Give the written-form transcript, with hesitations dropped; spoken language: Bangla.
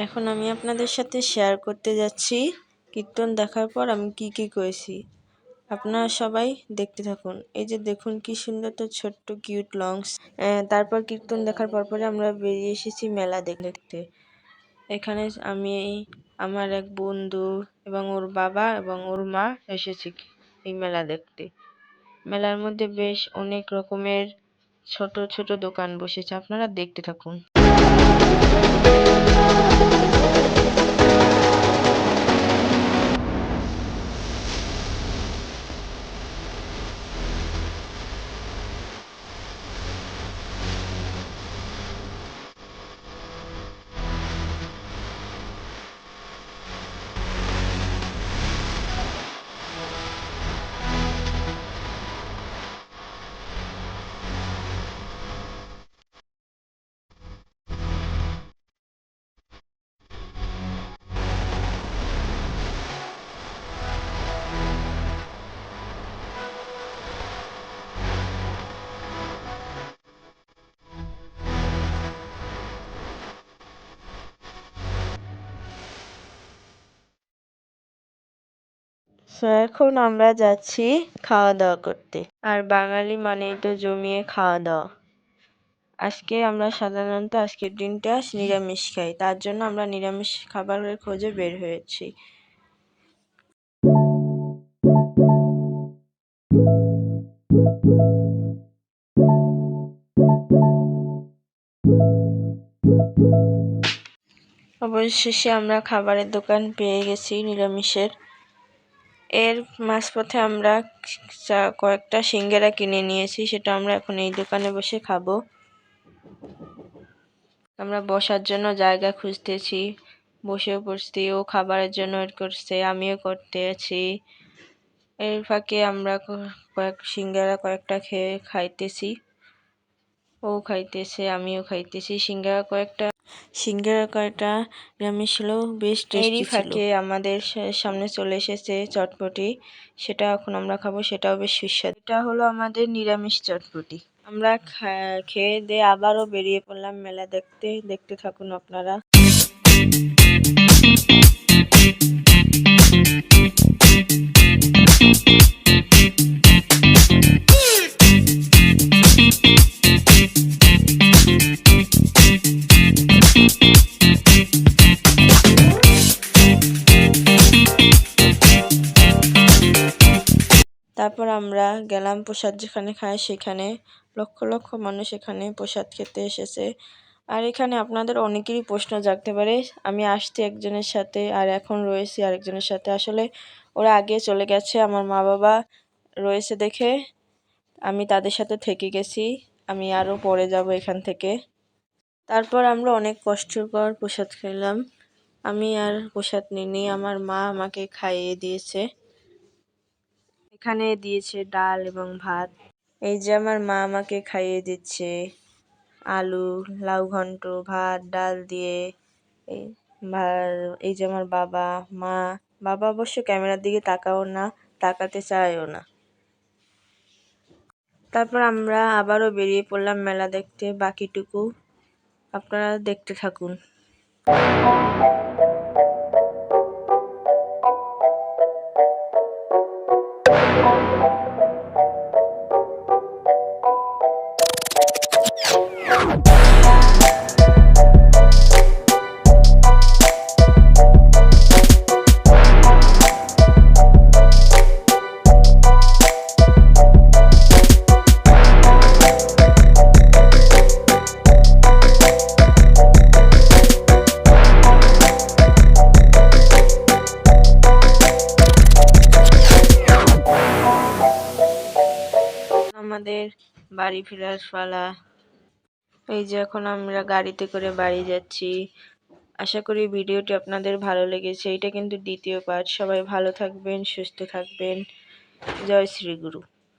এখন আমি আপনাদের সাথে শেয়ার করতে যাচ্ছি কীর্তন দেখার পর আমি কি করেছি। আপনারা সবাই দেখতে থাকুন। এই যে দেখুন কি সুন্দর তো ছোট্ট কিউট লংস। তারপর কীর্তন দেখার পরে আমরা বেরিয়ে এসেছি মেলা দেখতে। এখানে আমি, আমার এক বন্ধু এবং ওর বাবা এবং ওর মা এসেছি এই মেলা দেখতে। মেলার মধ্যে বেশ অনেক রকমের ছোট ছোট দোকান বসেছে, আপনারা দেখতে থাকুন। এখন আমরা যাচ্ছি খাওয়া দাওয়া করতে, আর বাঙালি মানেই তো জমিয়ে খাওয়া দাওয়া। আজকে আমরা সাধারণত আজকের দিনটা নিরামিষ খাই, তার জন্য আমরা নিরামিষ খাবারের খোঁজে বের হয়েছি। অবশেষে আমরা খাবারের দোকান পেয়ে গেছি নিরামিষের। এর মাঝপথে আমরা কয়েকটা সিঙ্গারা কিনে নিয়েছি, সেটা আমরা এখন এই দোকানে বসে খাবো। আমরা বসার জন্য জায়গা খুঁজতেছি, বসেও পড়ছি। ও খাবারের জন্য ওয়েট করছে, আমিও করতে আছি। এর ফাঁকে আমরা সিঙ্গারা কয়েকটা খাইতেছি। ও খাইতেছে, আমিও খাইতেছি। সিঙ্গারা কয়েকটা নিরামিষ ছিল, বেশ টেস্টি ছিল। ফাঁকে আমাদের সামনে চলে এসেছে চটপটি, সেটা এখন আমরা খাবো, সেটাও বেশ সুস্বাদু। এটা হলো আমাদের নিরামিষ চটপটি। আমরা খেয়ে দিয়ে আবারও বেরিয়ে পড়লাম মেলা দেখতে থাকুন আপনারা। তারপর আমরা গেলাম প্রসাদ যেখানে খায় সেখানে। লক্ষ লক্ষ মানুষ এখানে প্রসাদ খেতে এসেছে। আর এখানে আপনাদের অনেকেরই প্রশ্ন জাগতে পারে, আমি আসছি একজনের সাথে আর এখন রয়েছি আরেকজনের সাথে। আসলে ওরা আগে চলে গেছে, আমার মা বাবা রয়েছে দেখে আমি তাদের সাথে থেকে গেছি। আমি আরও পরে যাব এখান থেকে। তারপর আমরা অনেক কষ্টকর প্রসাদ খেলাম। আমি আর প্রসাদ নিইনি, আমার মা আমাকে খাইয়ে দিয়েছে। এখানে দিয়েছে ডাল এবং ভাত। এই যে আমার মা আমাকে খাইয়ে দিচ্ছে আলু লাউ ঘন্ট, ভাত ডাল দিয়ে। এই যে আমার বাবা অবশ্য ক্যামেরার দিকে তাকাতে চায়ও না। তারপর আমরা আবারও বেরিয়ে পড়লাম মেলা দেখতে, বাকিটুকু আপনারা দেখতে থাকুন। আমাদের বাড়ি ফেরার পালা। এই যে এখন আমরা গাড়িতে করে বাড়ি যাচ্ছি। আশা করি ভিডিওটি আপনাদের ভালো লেগেছে। এটা কিন্তু দ্বিতীয় পার্ট। সবাই ভালো থাকবেন, সুস্থ থাকবেন। জয় শ্রী গুরু।